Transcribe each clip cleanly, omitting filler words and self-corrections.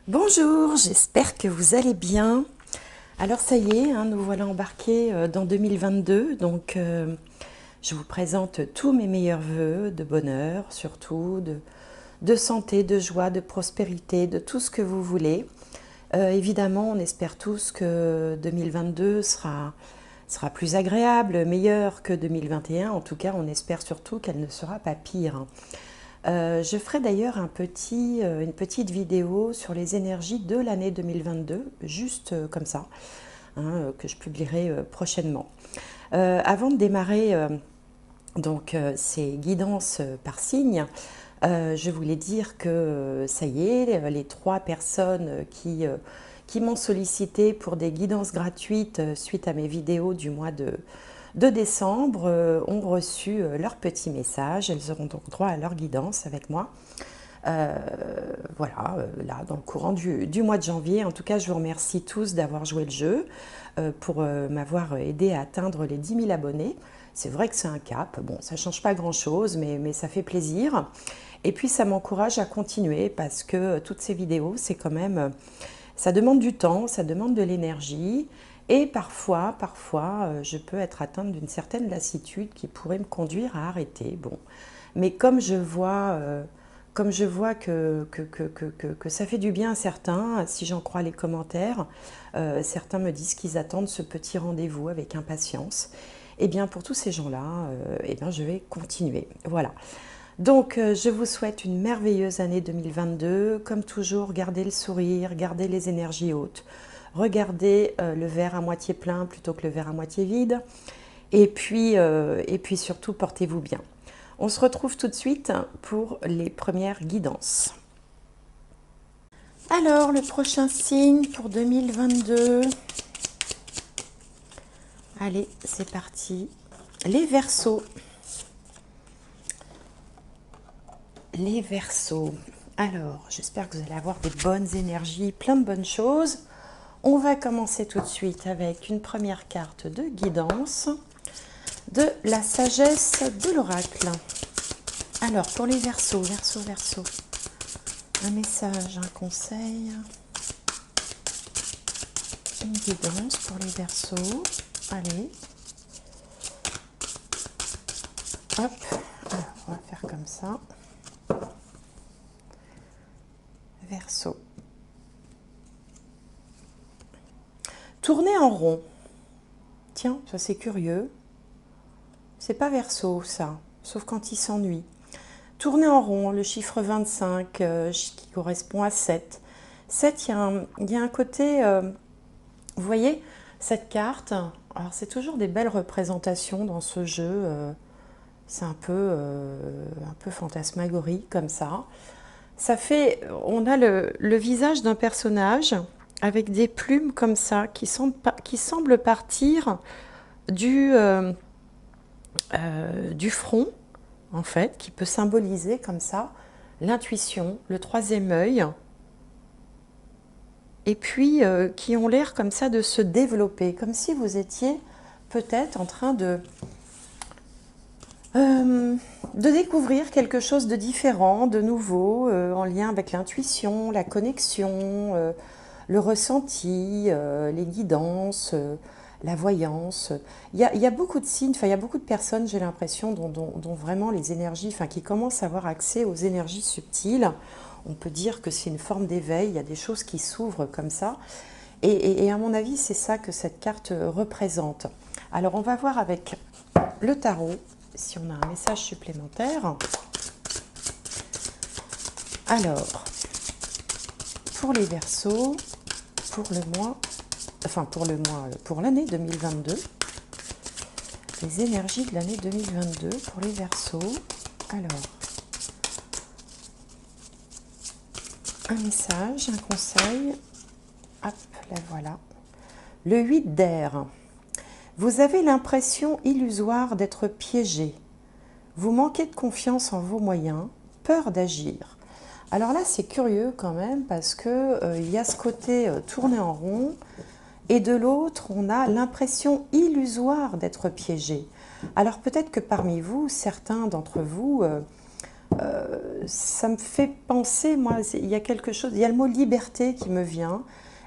Bonjour, j'espère que vous allez bien. Alors ça y est, nous voilà embarqués dans 2022, donc je vous présente tous mes meilleurs vœux de bonheur, surtout de santé, de joie, de prospérité, de tout ce que vous voulez. Évidemment, on espère tous que 2022 sera plus agréable, meilleur que 2021. En tout cas, on espère surtout qu'elle ne sera pas pire. Je ferai d'ailleurs une petite vidéo sur les énergies de l'année 2022, juste comme ça, que je publierai prochainement. Avant de démarrer ces guidances par signe, je voulais dire que ça y est, les 3 personnes qui m'ont sollicité pour des guidances gratuites suite à mes vidéos du mois de décembre ont reçu leur petit message. Elles auront donc droit à leur guidance avec moi. Là, dans le courant du mois de janvier. En tout cas, je vous remercie tous d'avoir joué le jeu pour m'avoir aidé à atteindre les 10 000 abonnés. C'est vrai que c'est un cap. Bon, ça ne change pas grand-chose, mais ça fait plaisir. Et puis, ça m'encourage à continuer parce que toutes ces vidéos, c'est quand même... Ça demande du temps, ça demande de l'énergie. Et parfois, je peux être atteinte d'une certaine lassitude qui pourrait me conduire à arrêter. Bon, mais comme je vois que ça fait du bien à certains, si j'en crois les commentaires, certains me disent qu'ils attendent ce petit rendez-vous avec impatience. Eh bien, pour tous ces gens-là, je vais continuer. Voilà. Donc, je vous souhaite une merveilleuse année 2022. Comme toujours, gardez le sourire, gardez les énergies hautes. Regardez le verre à moitié plein plutôt que le verre à moitié vide. Et puis surtout, portez-vous bien. On se retrouve tout de suite pour les premières guidances. Alors, le prochain signe pour 2022. Allez, c'est parti. Les Verseaux. Les Verseaux. Alors, j'espère que vous allez avoir des bonnes énergies, plein de bonnes choses. On va commencer tout de suite avec une première carte de guidance de la sagesse de l'oracle. Alors, pour les Verseaux, un message, un conseil, une guidance pour les Verseaux. Allez. Hop. Alors, on va faire comme ça. Verseau. Tourner en rond. Tiens, ça c'est curieux. C'est pas Verseau, ça, sauf quand il s'ennuie. Tourner en rond, le chiffre 25 qui correspond à 7. 7, il y a un côté, vous voyez, cette carte, alors c'est toujours des belles représentations dans ce jeu, c'est un peu fantasmagorique comme ça. Ça fait, on a le visage d'un personnage avec des plumes comme ça qui semblent partir du front, en fait, qui peut symboliser comme ça l'intuition, le troisième œil, et puis qui ont l'air comme ça de se développer, comme si vous étiez peut-être en train de découvrir quelque chose de différent, de nouveau, en lien avec l'intuition, la connexion, le ressenti, les guidances, la voyance. Il y a beaucoup de signes, il y a beaucoup de personnes, j'ai l'impression, dont vraiment les énergies, qui commencent à avoir accès aux énergies subtiles. On peut dire que c'est une forme d'éveil, il y a des choses qui s'ouvrent comme ça. Et à mon avis, c'est ça que cette carte représente. Alors, on va voir avec le tarot si on a un message supplémentaire. Alors, pour les Verseaux, pour l'année 2022, les énergies de l'année 2022 pour les Verseaux. Alors, un message, un conseil. Hop, la voilà. Le 8 d'air. Vous avez l'impression illusoire d'être piégé. Vous manquez de confiance en vos moyens, peur d'agir. Alors là, c'est curieux quand même parce que il y a ce côté tourné en rond et de l'autre, on a l'impression illusoire d'être piégé. Alors peut-être que parmi vous, certains d'entre vous ça me fait penser, moi, il y a quelque chose, il y a le mot liberté qui me vient.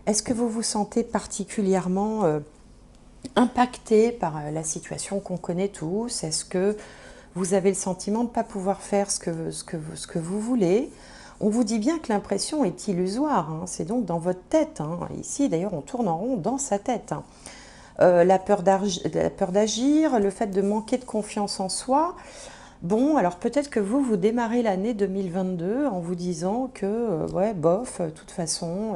Est-ce que vous vous sentez particulièrement impacté par la situation qu'on connaît tous? Est-ce que vous avez le sentiment de ne pas pouvoir faire ce que vous voulez? On vous dit bien que l'impression est illusoire, hein, c'est donc dans votre tête. Hein. Ici, d'ailleurs, on tourne en rond dans sa tête. Hein. La peur d'agir, le fait de manquer de confiance en soi. Bon, alors peut-être que vous démarrez l'année 2022 en vous disant que, ouais, bof, de toute façon,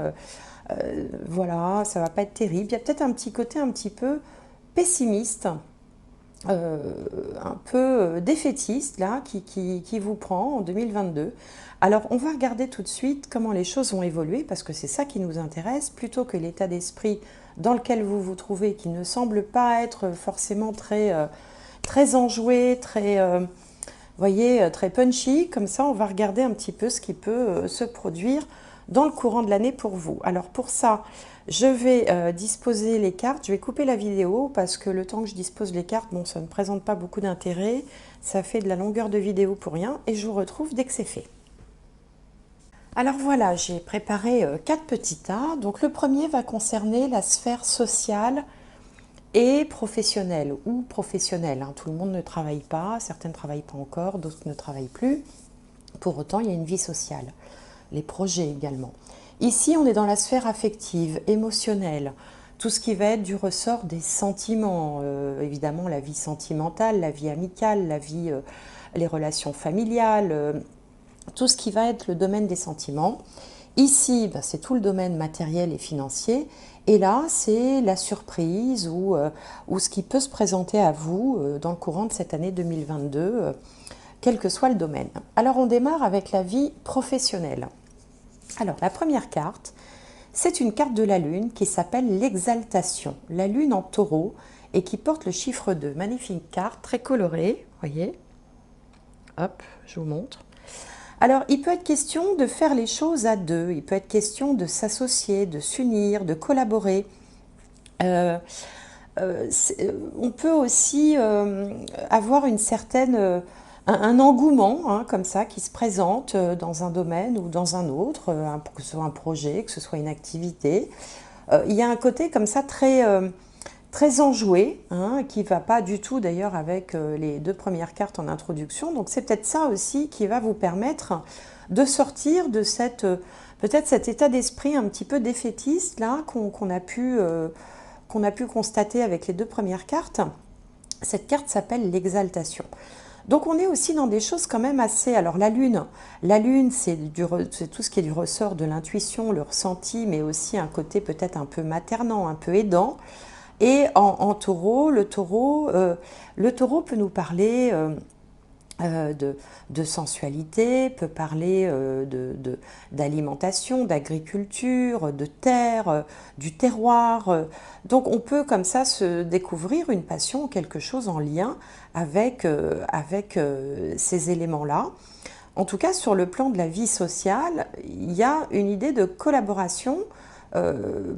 voilà, ça va pas être terrible. Il y a peut-être un petit côté un petit peu pessimiste, un peu défaitiste, là, qui vous prend en 2022. Alors, on va regarder tout de suite comment les choses vont évoluer, parce que c'est ça qui nous intéresse, plutôt que l'état d'esprit dans lequel vous vous trouvez, qui ne semble pas être forcément très enjoué, voyez, très punchy. Comme ça, on va regarder un petit peu ce qui peut se produire dans le courant de l'année pour vous. Alors pour ça, je vais disposer les cartes. Je vais couper la vidéo parce que le temps que je dispose les cartes, bon, ça ne présente pas beaucoup d'intérêt. Ça fait de la longueur de vidéo pour rien et je vous retrouve dès que c'est fait. Alors voilà, j'ai préparé 4 petits tas. Donc le premier va concerner la sphère sociale et professionnelle ou professionnelle. Hein. Tout le monde ne travaille pas, certains ne travaillent pas encore, d'autres ne travaillent plus. Pour autant, il y a une vie sociale. Les projets également. Ici, on est dans la sphère affective, émotionnelle, tout ce qui va être du ressort des sentiments, évidemment la vie sentimentale, la vie amicale, les relations familiales, tout ce qui va être le domaine des sentiments. Ici, c'est tout le domaine matériel et financier, et là, c'est la surprise ou ce qui peut se présenter à vous dans le courant de cette année 2022, quel que soit le domaine. Alors, on démarre avec la vie professionnelle. Alors, la première carte, c'est une carte de la Lune qui s'appelle l'exaltation. La Lune en taureau et qui porte le chiffre 2. Magnifique carte, très colorée, voyez. Hop, je vous montre. Alors, il peut être question de faire les choses à deux. Il peut être question de s'associer, de s'unir, de collaborer. On peut aussi avoir une certaine... un engouement, hein, comme ça, qui se présente dans un domaine ou dans un autre, que ce soit un projet, que ce soit une activité. Il y a un côté comme ça très enjoué, hein, qui ne va pas du tout d'ailleurs avec les 2 premières cartes en introduction. Donc c'est peut-être ça aussi qui va vous permettre de sortir de peut-être cet état d'esprit un petit peu défaitiste là qu'on a pu constater avec les 2 premières cartes. Cette carte s'appelle l'exaltation. Donc on est aussi dans des choses quand même assez... Alors la Lune c'est tout ce qui est du ressort de l'intuition, le ressenti, mais aussi un côté peut-être un peu maternant, un peu aidant. Et en taureau, le taureau peut nous parler de sensualité, peut parler d'alimentation, d'agriculture, de terre, du terroir. Donc on peut comme ça se découvrir une passion, quelque chose en lien avec ces éléments-là. En tout cas, sur le plan de la vie sociale, il y a une idée de collaboration.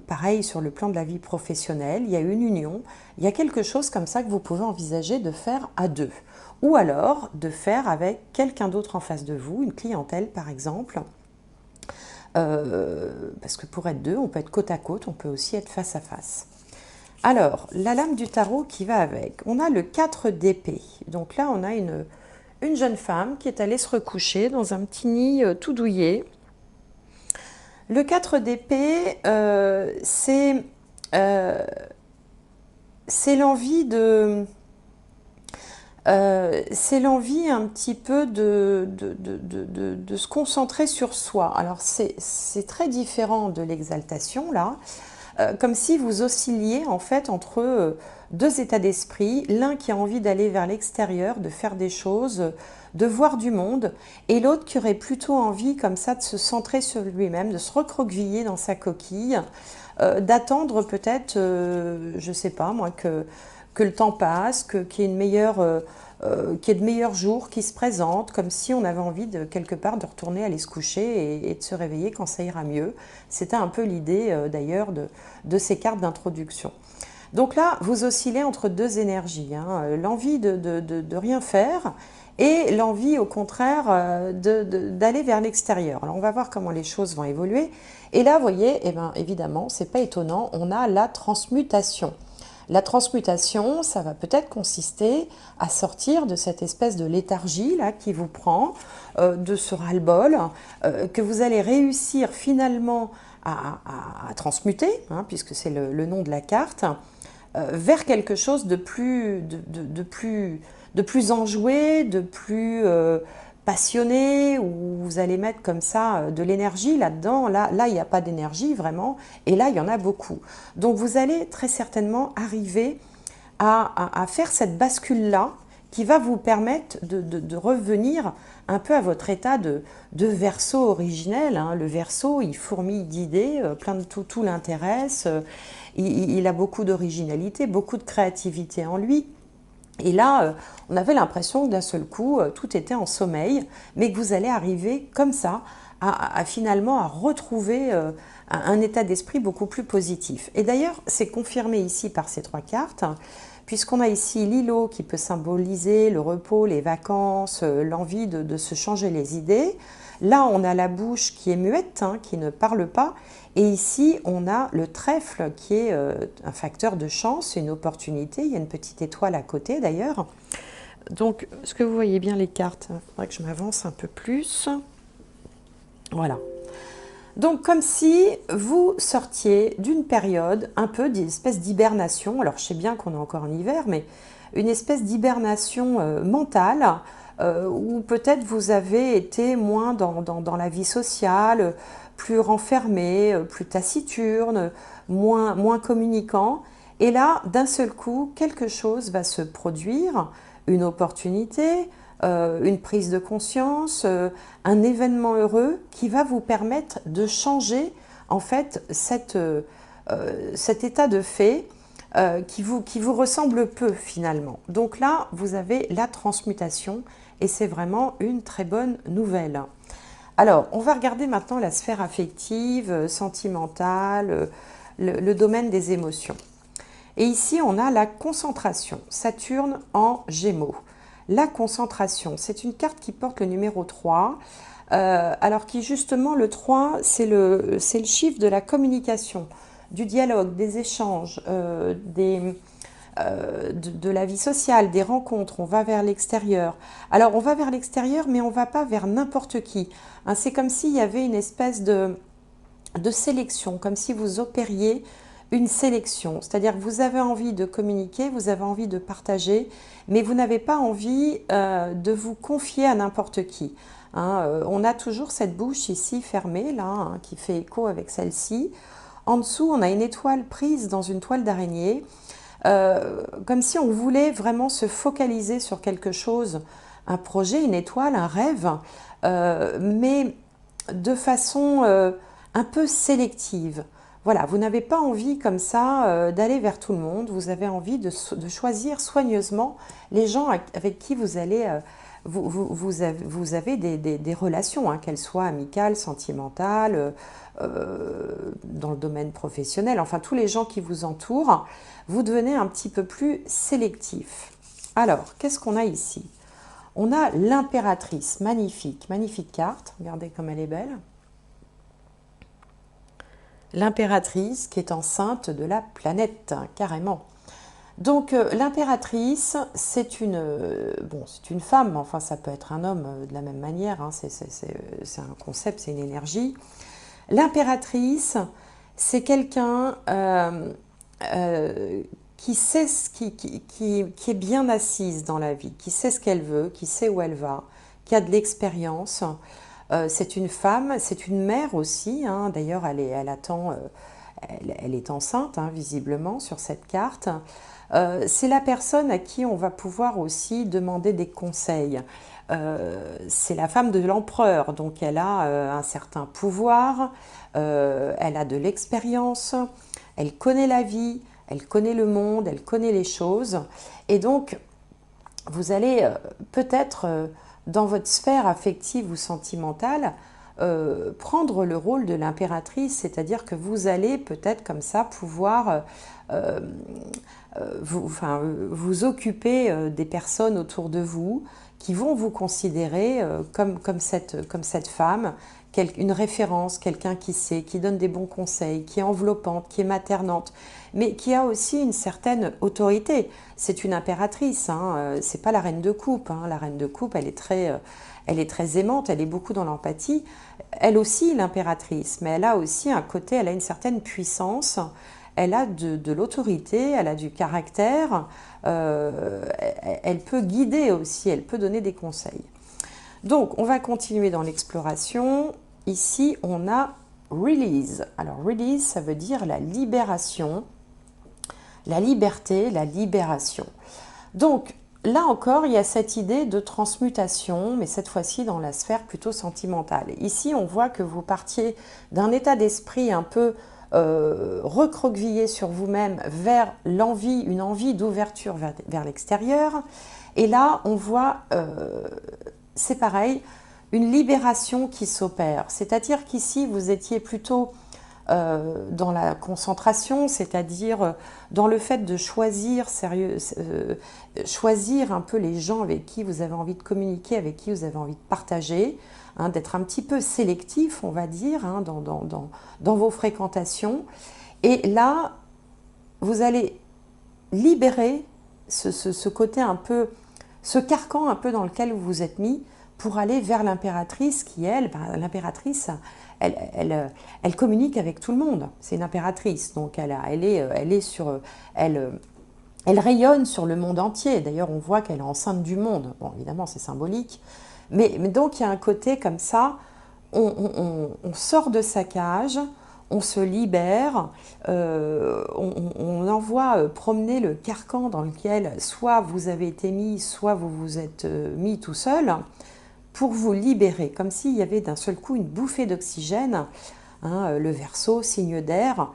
Pareil sur le plan de la vie professionnelle, il y a une union, il y a quelque chose comme ça que vous pouvez envisager de faire à deux. Ou alors de faire avec quelqu'un d'autre en face de vous, une clientèle par exemple. Parce que pour être deux, on peut être côte à côte, on peut aussi être face à face. Alors, la lame du tarot qui va avec. On a le 4 d'épée. Donc là, on a une jeune femme qui est allée se recoucher dans un petit nid tout douillet. Le 4 d'épée, c'est l'envie un petit peu de se concentrer sur soi. Alors c'est très différent de l'exaltation là, comme si vous oscilliez en fait entre 2 états d'esprit, l'un qui a envie d'aller vers l'extérieur, de faire des choses, de voir du monde, et l'autre qui aurait plutôt envie comme ça de se centrer sur lui-même, de se recroqueviller dans sa coquille, d'attendre peut-être, je ne sais pas moi, que le temps passe, qu'il y ait de meilleurs jours qui se présentent, comme si on avait envie de quelque part de retourner aller se coucher et de se réveiller quand ça ira mieux. C'était un peu l'idée d'ailleurs de ces cartes d'introduction. Donc là, vous oscillez entre 2 énergies, hein, l'envie de rien faire et l'envie au contraire d'aller vers l'extérieur. Alors on va voir comment les choses vont évoluer. Et là, vous voyez, eh bien, évidemment, c'est pas étonnant, on a la transmutation. La transmutation, ça va peut-être consister à sortir de cette espèce de léthargie là qui vous prend, de ce ras-le-bol, que vous allez réussir finalement à transmuter, hein, puisque c'est le nom de la carte, vers quelque chose de plus, de plus enjoué, de plus passionné, où vous allez mettre comme ça de l'énergie là-dedans. Là, il n'y a pas d'énergie vraiment, et là, il y en a beaucoup. Donc, vous allez très certainement arriver à faire cette bascule-là qui va vous permettre de revenir un peu à votre état de Verseau originel. Hein. Le Verseau, il fourmille d'idées, plein de tout l'intéresse, il a beaucoup d'originalité, beaucoup de créativité en lui. Et là, on avait l'impression que d'un seul coup, tout était en sommeil, mais que vous allez arriver comme ça finalement à retrouver un état d'esprit beaucoup plus positif. Et d'ailleurs, c'est confirmé ici par ces 3 cartes, puisqu'on a ici l'îlot qui peut symboliser le repos, les vacances, l'envie de se changer les idées. Là, on a la bouche qui est muette, hein, qui ne parle pas. Et ici, on a le trèfle qui est un facteur de chance, une opportunité. Il y a une petite étoile à côté d'ailleurs. Donc, est-ce que vous voyez bien les cartes? Il faudrait que je m'avance un peu plus. Voilà. Donc, comme si vous sortiez d'une période un peu d'espèce d'hibernation. Alors, je sais bien qu'on est encore en hiver, mais une espèce d'hibernation mentale, où peut-être vous avez été moins dans la vie sociale, plus renfermé, plus taciturne, moins communicant. Et là, d'un seul coup, quelque chose va se produire, une opportunité, une prise de conscience, un événement heureux qui va vous permettre de changer en fait cet état de fait qui vous ressemble peu finalement. Donc là, vous avez la transmutation et c'est vraiment une très bonne nouvelle. Alors, on va regarder maintenant la sphère affective, sentimentale, le domaine des émotions. Et ici, on a la concentration, Saturne en Gémeaux. La concentration, c'est une carte qui porte le numéro 3, alors qui justement, le 3, c'est le chiffre de la communication, du dialogue, des échanges, de la vie sociale, des rencontres. On va vers l'extérieur. Alors, on va vers l'extérieur, mais on ne va pas vers n'importe qui. Hein, c'est comme s'il y avait une espèce de sélection, comme si vous opériez une sélection, c'est-à-dire que vous avez envie de communiquer, vous avez envie de partager, mais vous n'avez pas envie de vous confier à n'importe qui. Hein, on a toujours cette bouche ici fermée, là, hein, qui fait écho avec celle-ci. En dessous, on a une étoile prise dans une toile d'araignée, comme si on voulait vraiment se focaliser sur quelque chose, un projet, une étoile, un rêve, mais de façon un peu sélective. Voilà, vous n'avez pas envie comme ça d'aller vers tout le monde, vous avez envie de choisir soigneusement les gens avec qui vous allez, vous avez des relations, hein, qu'elles soient amicales, sentimentales, dans le domaine professionnel, enfin tous les gens qui vous entourent, vous devenez un petit peu plus sélectif. Alors, qu'est-ce qu'on a ici? On a l'impératrice, magnifique, magnifique carte, regardez comme elle est belle. L'impératrice qui est enceinte de la planète, hein, carrément. Donc l'impératrice, c'est une femme, mais enfin ça peut être un homme de la même manière, hein, c'est un concept, c'est une énergie. L'impératrice, c'est quelqu'un qui sait qui est bien assise dans la vie, qui sait ce qu'elle veut, qui sait où elle va, qui a de l'expérience. C'est une femme, c'est une mère aussi, hein. D'ailleurs elle est enceinte, hein, visiblement sur cette carte. C'est la personne à qui on va pouvoir aussi demander des conseils. C'est la femme de l'empereur, donc elle a un certain pouvoir, elle a de l'expérience, elle connaît la vie, elle connaît le monde, elle connaît les choses. Et donc, vous allez peut-être, dans votre sphère affective ou sentimentale, prendre le rôle de l'impératrice, c'est-à-dire que vous allez peut-être comme ça pouvoir vous occuper des personnes autour de vous qui vont vous considérer comme cette femme, une référence, quelqu'un qui sait, qui donne des bons conseils, qui est enveloppante, qui est maternante, mais qui a aussi une certaine autorité. C'est une impératrice, hein, c'est pas la reine de coupe. Hein. La reine de coupe, elle est très aimante, elle est beaucoup dans l'empathie. Elle aussi, l'impératrice, mais elle a aussi un côté, elle a une certaine puissance, elle a de l'autorité, elle a du caractère, elle peut guider aussi, elle peut donner des conseils. Donc, on va continuer dans l'exploration. Ici, on a release. Alors, release, ça veut dire la libération, la liberté, la libération. Donc, là encore, il y a cette idée de transmutation, mais cette fois-ci dans la sphère plutôt sentimentale. Ici, on voit que vous partiez d'un état d'esprit un peu recroquevillé sur vous-même vers l'envie, une envie d'ouverture vers l'extérieur. Et là, on voit, c'est pareil, une libération qui s'opère. C'est-à-dire qu'ici, vous étiez plutôt dans la concentration, c'est-à-dire dans le fait de choisir choisir un peu les gens avec qui vous avez envie de communiquer, avec qui vous avez envie de partager, hein, d'être un petit peu sélectif, on va dire, hein, dans vos fréquentations. Et là, vous allez libérer ce côté un peu, ce carcan un peu dans lequel vous vous êtes mis pour aller vers l'impératrice qui, elle, l'impératrice, elle communique avec tout le monde. C'est une impératrice, donc elle rayonne sur le monde entier. D'ailleurs, on voit qu'elle est enceinte du monde. Bon, évidemment, c'est symbolique. Mais donc, il y a un côté comme ça, on sort de sa cage, on se libère, on envoie promener le carcan dans lequel soit vous avez été mis, soit vous vous êtes mis tout seul, pour vous libérer, comme s'il y avait d'un seul coup une bouffée d'oxygène, hein, le Verseau, signe d'air,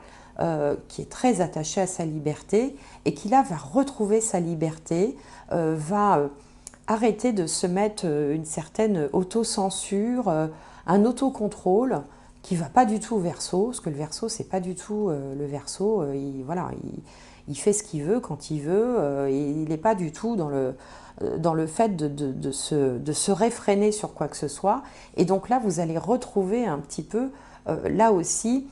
qui est très attaché à sa liberté, et qui là va retrouver sa liberté, va arrêter de se mettre une certaine autocensure, un autocontrôle, qui ne va pas du tout au Verseau, parce que le Verseau, c'est pas du tout le Verseau, il fait ce qu'il veut quand il veut, et il n'est pas du tout dans le fait de se réfréner sur quoi que ce soit. Et donc là, vous allez retrouver un petit peu, là aussi,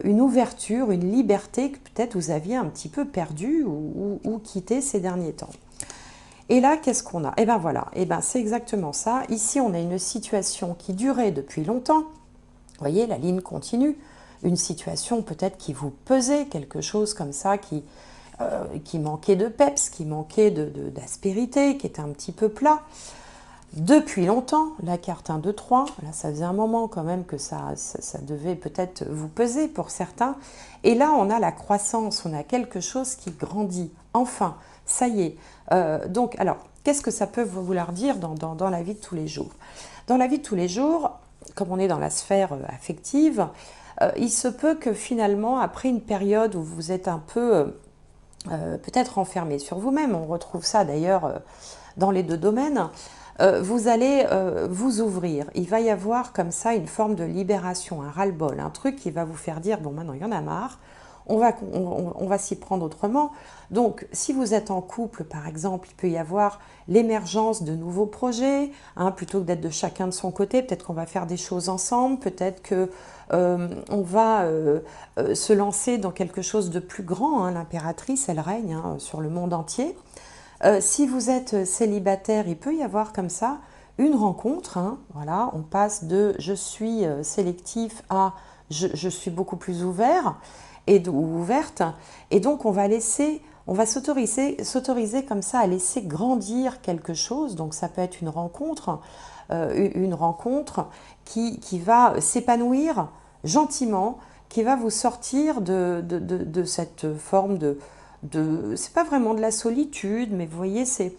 une ouverture, une liberté que peut-être vous aviez un petit peu perdue ou quittée ces derniers temps. Et là, qu'est-ce qu'on a? Et bien voilà, et ben c'est exactement ça. Ici, on a une situation qui durait depuis longtemps. Vous voyez, la ligne continue. Une situation peut-être qui vous pesait, quelque chose comme ça qui manquait de peps, qui manquait d'aspérité, qui était un petit peu plat. Depuis longtemps, la carte 1, 2, 3, là ça faisait un moment quand même que ça devait peut-être vous peser pour certains. Et là, on a la croissance, on a quelque chose qui grandit. Enfin, ça y est. Donc, alors, qu'est-ce que ça peut vouloir dire dans la vie de tous les jours? Dans la vie de tous les jours, comme on est dans la sphère affective, il se peut que finalement, après une période où vous êtes un peu peut-être enfermé sur vous-même, on retrouve ça d'ailleurs dans les deux domaines, vous allez vous ouvrir. Il va y avoir comme ça une forme de libération, un ras-le-bol, un truc qui va vous faire dire, bon maintenant il y en a marre, on va s'y prendre autrement. Donc, si vous êtes en couple, par exemple, il peut y avoir l'émergence de nouveaux projets, hein, plutôt que d'être de chacun de son côté. Peut-être qu'on va faire des choses ensemble, peut-être que on va se lancer dans quelque chose de plus grand. Hein. L'impératrice, elle règne hein, sur le monde entier. Si vous êtes célibataire, il peut y avoir comme ça une rencontre. Hein, voilà, on passe de « je suis sélectif » à « je suis beaucoup plus ouvert » ou ouverte. Et donc, on va s'autoriser comme ça à laisser grandir quelque chose. Donc, ça peut être une rencontre qui va s'épanouir gentiment, qui va vous sortir de cette forme c'est pas vraiment de la solitude, mais vous voyez, c'est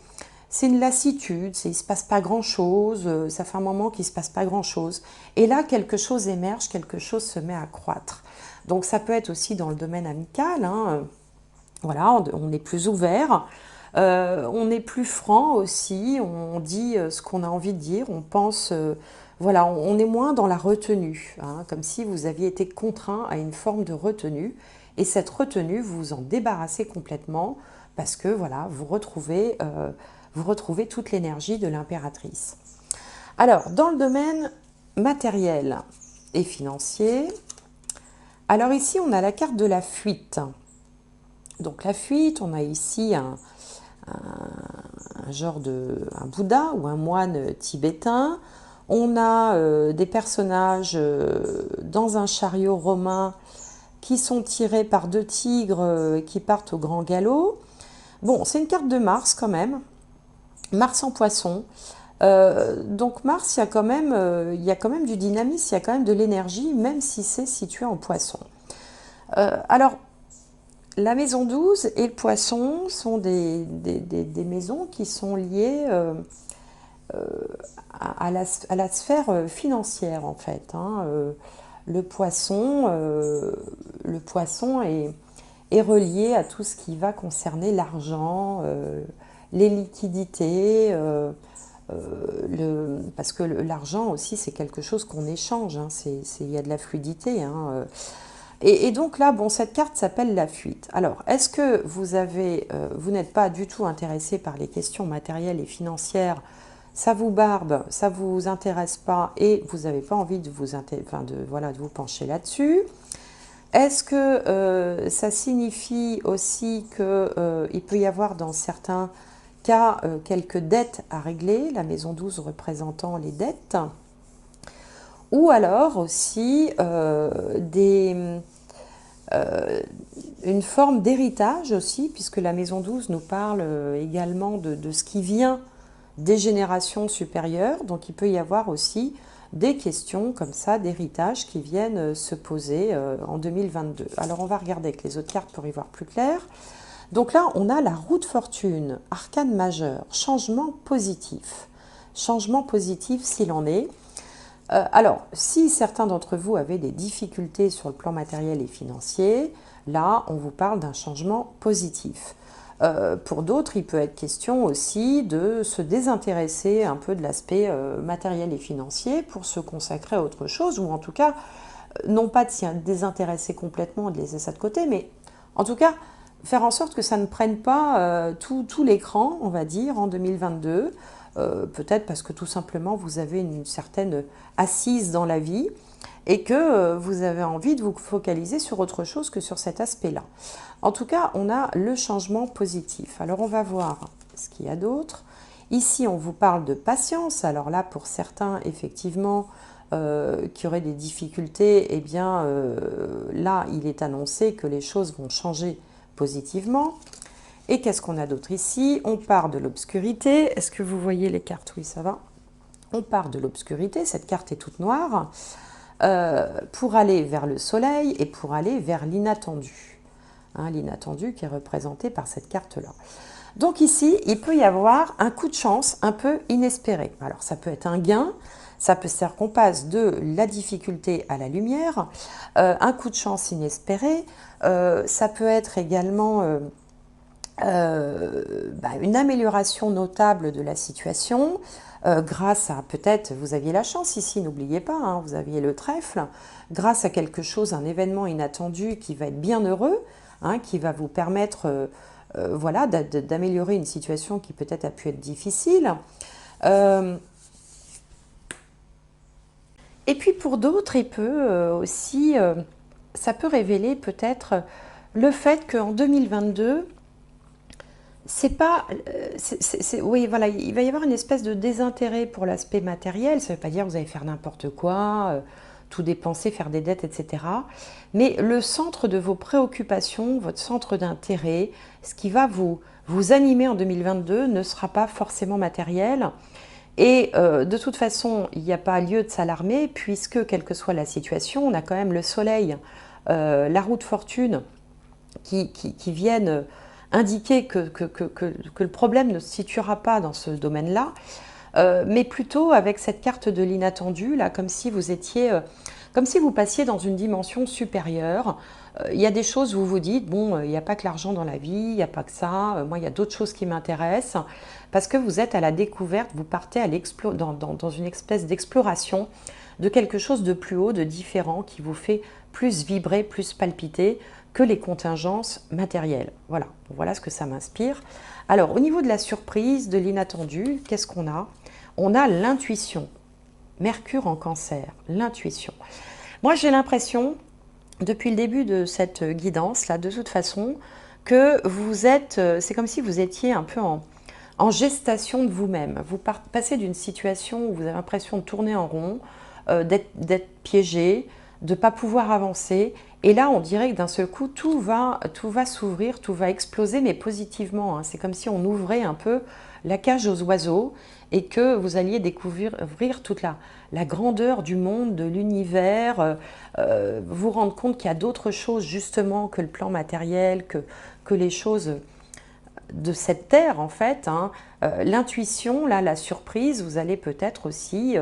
une lassitude, il ne se passe pas grand-chose, ça fait un moment qu'il ne se passe pas grand-chose. Et là, quelque chose émerge, quelque chose se met à croître. Donc ça peut être aussi dans le domaine amical, hein. Voilà, on est plus ouvert, on est plus franc aussi, on dit ce qu'on a envie de dire, on pense, voilà, on est moins dans la retenue, hein, comme si vous aviez été contraint à une forme de retenue, et cette retenue, vous vous en débarrassez complètement, parce que voilà, vous retrouvez vous retrouvez toute l'énergie de l'impératrice. Alors, dans le domaine matériel et financier, alors ici, on a la carte de la fuite. Donc la fuite, on a ici un genre un Bouddha ou un moine tibétain. On a des personnages dans un chariot romain qui sont tirés par deux tigres qui partent au grand galop. Bon, c'est une carte de Mars quand même. Mars en poisson. Donc Mars, il y a quand même du dynamisme, il y a quand même de l'énergie, même si c'est situé en poisson. Alors, la maison 12 et le poisson sont des maisons qui sont liées à la sphère financière, en fait. Hein. Le poisson est relié à tout ce qui va concerner l'argent, les liquidités, parce que l'argent aussi, c'est quelque chose qu'on échange, hein. Il y a de la fluidité, hein. Et donc là, bon, cette carte s'appelle la fuite. Alors, est-ce que vous n'êtes pas du tout intéressé par les questions matérielles et financières, ça vous barbe, ça ne vous intéresse pas et vous n'avez pas envie de vous pencher là-dessus? Est-ce que ça signifie aussi qu'il peut y avoir dans certains cas quelques dettes à régler, la maison 12 représentant les dettes, ou alors aussi une forme d'héritage aussi, puisque la maison 12 nous parle également de ce qui vient des générations supérieures, donc il peut y avoir aussi des questions comme ça d'héritage qui viennent se poser en 2022. Alors on va regarder avec les autres cartes pour y voir plus clair. Donc là, on a la roue de fortune, arcane majeur, changement positif. Changement positif s'il en est. Alors, si certains d'entre vous avaient des difficultés sur le plan matériel et financier, là, on vous parle d'un changement positif. Pour d'autres, il peut être question aussi de se désintéresser un peu de l'aspect matériel et financier pour se consacrer à autre chose, ou en tout cas, non pas de s'y désintéresser complètement, de laisser ça de côté, mais en tout cas, faire en sorte que ça ne prenne pas tout l'écran, on va dire, en 2022, peut-être parce que tout simplement vous avez une certaine assise dans la vie et que vous avez envie de vous focaliser sur autre chose que sur cet aspect-là. En tout cas, on a le changement positif. Alors on va voir ce qu'il y a d'autre. Ici, on vous parle de patience. Alors là, pour certains, effectivement, qui auraient des difficultés, eh bien, là, il est annoncé que les choses vont changer positivement. Et qu'est-ce qu'on a d'autre ici? On part de l'obscurité. Est-ce que vous voyez les cartes? Oui, ça va. On part de l'obscurité. Cette carte est toute noire. Pour aller vers le soleil et pour aller vers l'inattendu. Hein, l'inattendu qui est représenté par cette carte-là. Donc ici, il peut y avoir un coup de chance un peu inespéré. Alors ça peut être un gain, ça peut faire qu'on passe de la difficulté à la lumière, un coup de chance inespéré, ça peut être également une amélioration notable de la situation, grâce à, peut-être, vous aviez la chance ici, n'oubliez pas, hein, vous aviez le trèfle, grâce à quelque chose, un événement inattendu qui va être bien heureux, hein, qui va vous permettre voilà, d'améliorer une situation qui peut-être a pu être difficile. Et puis pour d'autres, il peut aussi, ça peut révéler peut-être le fait qu'en 2022, c'est pas, oui, voilà, il va y avoir une espèce de désintérêt pour l'aspect matériel. Ça ne veut pas dire que vous allez faire n'importe quoi, tout dépenser, faire des dettes, etc. Mais le centre de vos préoccupations, votre centre d'intérêt, ce qui va vous animer en 2022 ne sera pas forcément matériel. Et de toute façon, il n'y a pas lieu de s'alarmer puisque, quelle que soit la situation, on a quand même le soleil, la roue de fortune qui viennent indiquer que le problème ne se situera pas dans ce domaine-là, mais plutôt avec cette carte de l'inattendu, là, comme si vous étiez comme si vous passiez dans une dimension supérieure. Il y a des choses où vous vous dites, bon, il n'y a pas que l'argent dans la vie, il n'y a pas que ça, moi il y a d'autres choses qui m'intéressent, parce que vous êtes à la découverte, vous partez dans une espèce d'exploration de quelque chose de plus haut, de différent, qui vous fait plus vibrer, plus palpiter que les contingences matérielles. Voilà, voilà ce que ça m'inspire. Alors, au niveau de la surprise, de l'inattendu, qu'est-ce qu'on a? On a l'intuition. Mercure en Cancer, l'intuition. Moi, j'ai l'impression, depuis le début de cette guidance-là, de toute façon, que vous êtes, c'est comme si vous étiez un peu en gestation de vous-même. Vous passez d'une situation où vous avez l'impression de tourner en rond, d'être piégé, de ne pas pouvoir avancer. Et là, on dirait que d'un seul coup, tout va s'ouvrir, tout va exploser, mais positivement. Hein. C'est comme si on ouvrait un peu la cage aux oiseaux et que vous alliez découvrir toute la grandeur du monde, de l'univers, vous rendre compte qu'il y a d'autres choses justement que le plan matériel, que les choses de cette terre en fait, hein. L'intuition, là, la surprise, vous allez peut-être aussi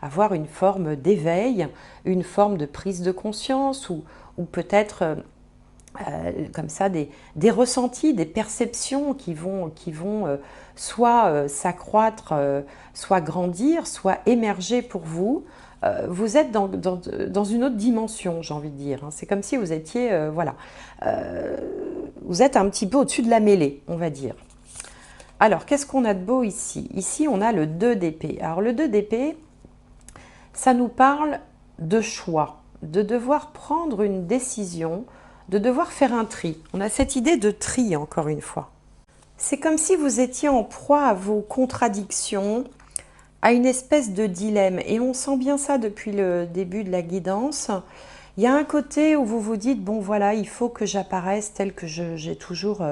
avoir une forme d'éveil, une forme de prise de conscience ou peut-être comme ça des ressentis, des perceptions qui vont soit s'accroître, soit grandir, soit émerger pour vous. Vous êtes dans une autre dimension, j'ai envie de dire. Hein. C'est comme si vous étiez, voilà, vous êtes un petit peu au-dessus de la mêlée, on va dire. Alors, qu'est-ce qu'on a de beau ici? Ici, on a le 2 d'épée. Alors, le 2 d'épée, ça nous parle de choix, de devoir prendre une décision, de devoir faire un tri. On a cette idée de tri, encore une fois. C'est comme si vous étiez en proie à vos contradictions, à une espèce de dilemme. Et on sent bien ça depuis le début de la guidance. Il y a un côté où vous vous dites, bon voilà, il faut que j'apparaisse tel que j'ai toujours...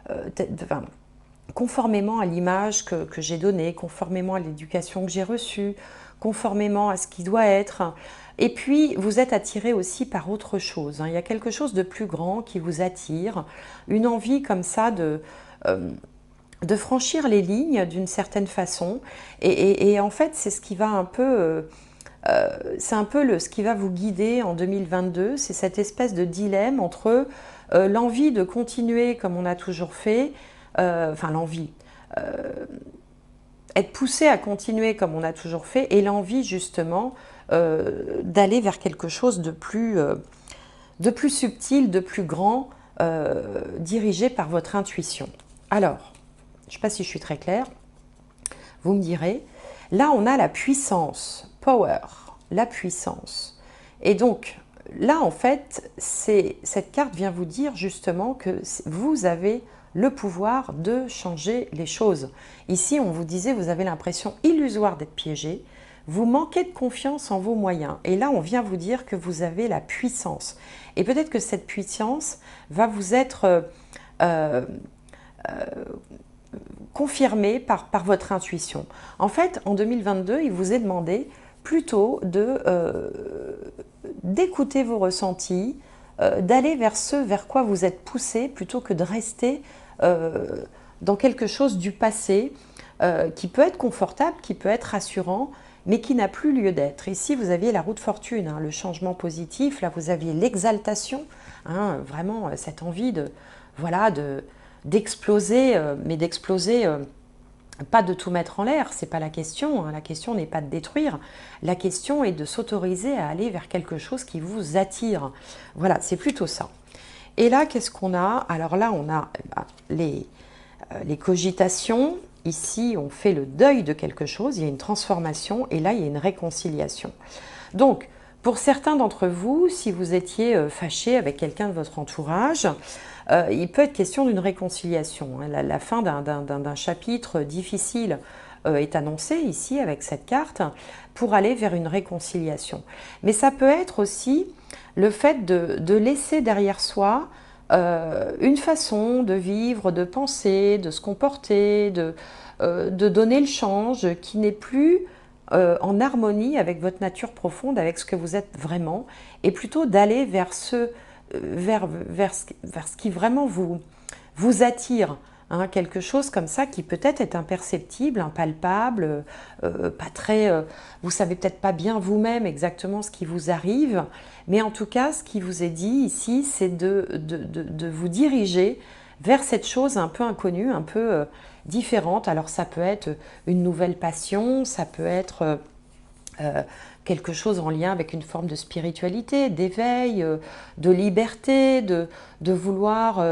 enfin, conformément à l'image que j'ai donnée, conformément à l'éducation que j'ai reçue, conformément à ce qui doit être. Et puis, vous êtes attiré aussi par autre chose. Hein. Il y a quelque chose de plus grand qui vous attire, une envie comme ça de franchir les lignes d'une certaine façon. Et en fait, c'est ce qui va un peu... c'est un peu ce qui va vous guider en 2022, c'est cette espèce de dilemme entre l'envie de continuer comme on a toujours fait, enfin l'envie, être poussé à continuer comme on a toujours fait, et l'envie justement d'aller vers quelque chose de plus subtil, de plus grand, dirigé par votre intuition. Alors, je ne sais pas si je suis très claire, vous me direz, là on a la puissance, power, la puissance. Et donc, là en fait, cette carte vient vous dire justement que vous avez le pouvoir de changer les choses. Ici, on vous disait, vous avez l'impression illusoire d'être piégé, vous manquez de confiance en vos moyens. Et là, on vient vous dire que vous avez la puissance. Et peut-être que cette puissance va vous être confirmée par votre intuition. En fait, en 2022, il vous est demandé plutôt d'écouter vos ressentis, d'aller vers ce vers quoi vous êtes poussé, plutôt que de rester dans quelque chose du passé qui peut être confortable, qui peut être rassurant, mais qui n'a plus lieu d'être. Ici, vous aviez la roue de fortune, hein, le changement positif, là vous aviez l'exaltation, hein, vraiment cette envie d'exploser, mais d'exploser, pas de tout mettre en l'air, c'est pas la question, hein, la question n'est pas de détruire, la question est de s'autoriser à aller vers quelque chose qui vous attire. Voilà, c'est plutôt ça. Et là, qu'est-ce qu'on a? Alors là, on a les cogitations. Ici, on fait le deuil de quelque chose, il y a une transformation, et là, il y a une réconciliation. Donc, pour certains d'entre vous, si vous étiez fâché avec quelqu'un de votre entourage, il peut être question d'une réconciliation. Hein. La fin d'un chapitre difficile est annoncée ici avec cette carte pour aller vers une réconciliation. Mais ça peut être aussi le fait de laisser derrière soi une façon de vivre, de penser, de se comporter, de donner le change qui n'est plus en harmonie avec votre nature profonde, avec ce que vous êtes vraiment, et plutôt d'aller vers ce qui vraiment vous attire, hein, quelque chose comme ça qui peut-être est imperceptible, impalpable, pas très... vous savez peut-être pas bien vous-même exactement ce qui vous arrive, mais en tout cas, ce qui vous est dit ici, c'est de vous diriger vers cette chose un peu inconnue, un peu différente. Alors ça peut être une nouvelle passion, ça peut être quelque chose en lien avec une forme de spiritualité, d'éveil, de liberté, de vouloir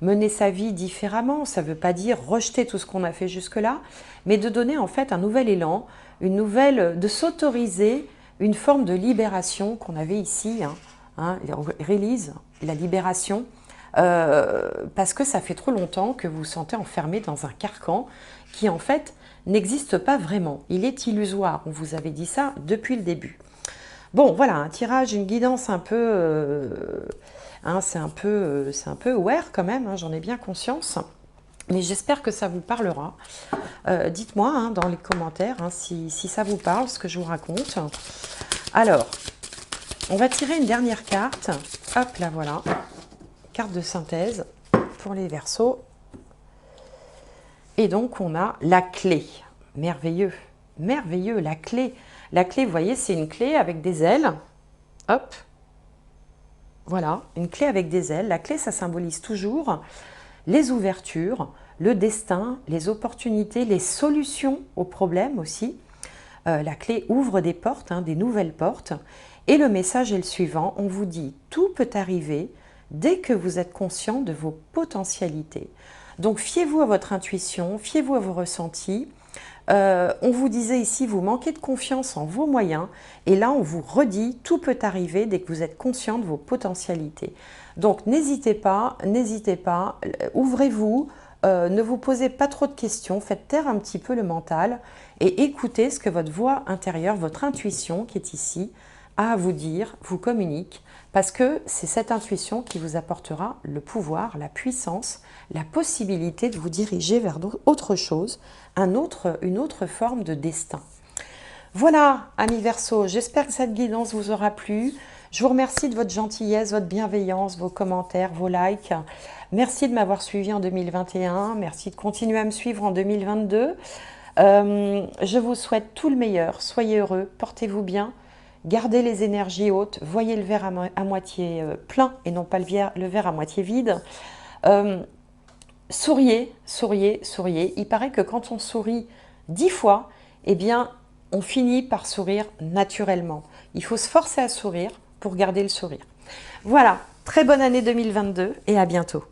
mener sa vie différemment. Ça ne veut pas dire rejeter tout ce qu'on a fait jusque-là, mais de donner en fait un nouvel élan, de s'autoriser une forme de libération qu'on avait ici, release, la libération, parce que ça fait trop longtemps que vous vous sentez enfermé dans un carcan qui en fait n'existe pas vraiment. Il est illusoire, on vous avait dit ça depuis le début. Bon, voilà, un tirage, une guidance un peu... c'est un peu aware quand même, hein, j'en ai bien conscience. Mais j'espère que ça vous parlera. Dites-moi hein, dans les commentaires hein, si ça vous parle, ce que je vous raconte. Alors, on va tirer une dernière carte. Hop, là voilà. Carte de synthèse pour les Verseaux. Et donc, on a la clé. Merveilleux, merveilleux, la clé. La clé, vous voyez, c'est une clé avec des ailes. Hop. Voilà, une clé avec des ailes. La clé, ça symbolise toujours les ouvertures, le destin, les opportunités, les solutions aux problèmes aussi. La clé ouvre des portes, hein, des nouvelles portes. Et le message est le suivant. On vous dit, tout peut arriver dès que vous êtes conscient de vos potentialités. Donc, fiez-vous à votre intuition, fiez-vous à vos ressentis. On vous disait ici, vous manquez de confiance en vos moyens. Et là, on vous redit, tout peut arriver dès que vous êtes conscient de vos potentialités. Donc, n'hésitez pas, ouvrez-vous, ne vous posez pas trop de questions, faites taire un petit peu le mental et écoutez ce que votre voix intérieure, votre intuition qui est ici, a à vous dire, vous communique. Parce que c'est cette intuition qui vous apportera le pouvoir, la puissance, la possibilité de vous diriger vers autre chose, une autre forme de destin. Voilà, amis Verseaux, j'espère que cette guidance vous aura plu. Je vous remercie de votre gentillesse, votre bienveillance, vos commentaires, vos likes. Merci de m'avoir suivi en 2021. Merci de continuer à me suivre en 2022. Je vous souhaite tout le meilleur. Soyez heureux, portez-vous bien. Gardez les énergies hautes, voyez le verre à moitié plein et non pas le verre à moitié vide. Souriez, souriez, souriez. Il paraît que quand on sourit 10 fois, eh bien, on finit par sourire naturellement. Il faut se forcer à sourire pour garder le sourire. Voilà, très bonne année 2022 et à bientôt.